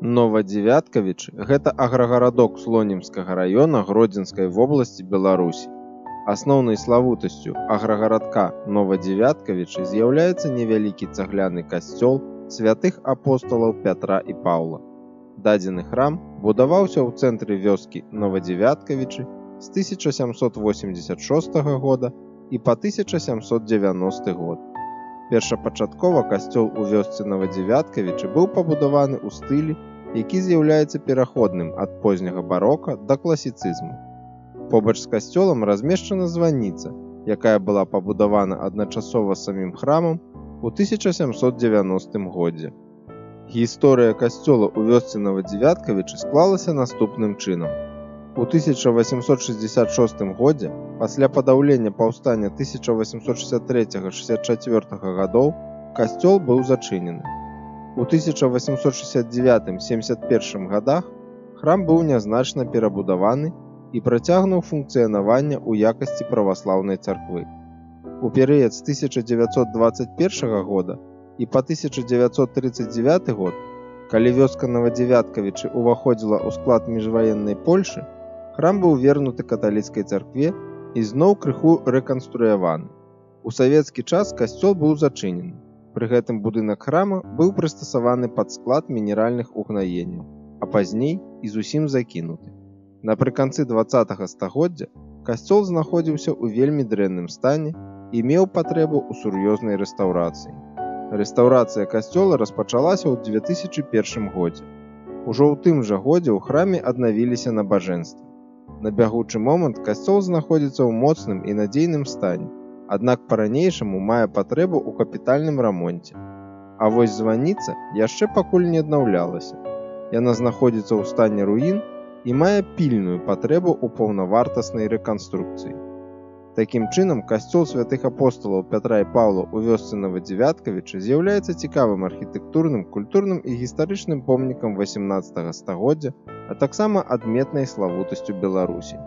Новадзевяткавічы – гэта аграгарадок Слонімскага раёна Гродзенскай вобласці, Беларусі. Асноўнай славутасцю аграгарадка Новадзевяткавічы з'яўляецца невялікі цагляны касцёл святых апосталаў Пятра і Паўла. Дадзены храм будаваўся ў цэнтры вёскі Новадзевяткавічы з 1786 года і па 1790 год. Першапачаткова касцёл у вёсцы Новадзевяткавічы быў пабудаваны ў стылі, які з'яўляецца пераходным ад позняга барока да класіцызму. Побач з касцёлам размешчана званіца, якая была пабудавана адначасова з самім храмам у 1790 годзе. Гісторыя касцёла ў вёсцы Новадзевяткавічы склалася наступным чынам. У 1866 годзе, пасля падаўлення паўстання 1863-64 гадоў, касцёл быў зачынены. У 1869-71 гадах храм быў нязначна перабудаваны і працягнуў функцыянаванне ў якасці праваслаўнай царквы. У перыяд з 1921 года і па 1939 год, калі вёска Новадзевяткавічы ўваходзіла ў склад міжваеннай Польшы, храм быў вернуты каталіцкай царкве і зноў крыху рэканструяваны. У савецкі час касцёл быў зачынены. Пры гэтым будынак храма быў прыстасаваны пад склад мінеральных угнаенняў, а пазней і зусім закінуты. Напрыканцы 20-го стагоддзя касцёл знаходзіўся ў вельмі дрэнным стане і меў патрэбу ў сур'ёзнай рэстаўрацыі. Рэстаўрацыя касцёла распачалася ў 2001 годзе. Ужо ў тым жа годзе ў храме аднавіліся набажэнствы. На бягучы момант касцёл знаходзіцца ў моцным і надзейным стане, аднак па-ранейшаму мае патрэбу ў капітальным рамонце. А вось званіца яшчэ пакуль не аднаўлялася. Яна знаходзіцца ў стане руін і мае пільную патрэбу ў паўнавартаснай рэканструкцыі. Такім чынам, касцёл святых апосталаў Пятра і Паўла ў вёсцы Новадзевяткавічы з'яўляецца цікавым архітэктурным, культурным і гістарычным помнікам 18 стагоддзя, а таксама адметнай славутасцю Беларусі.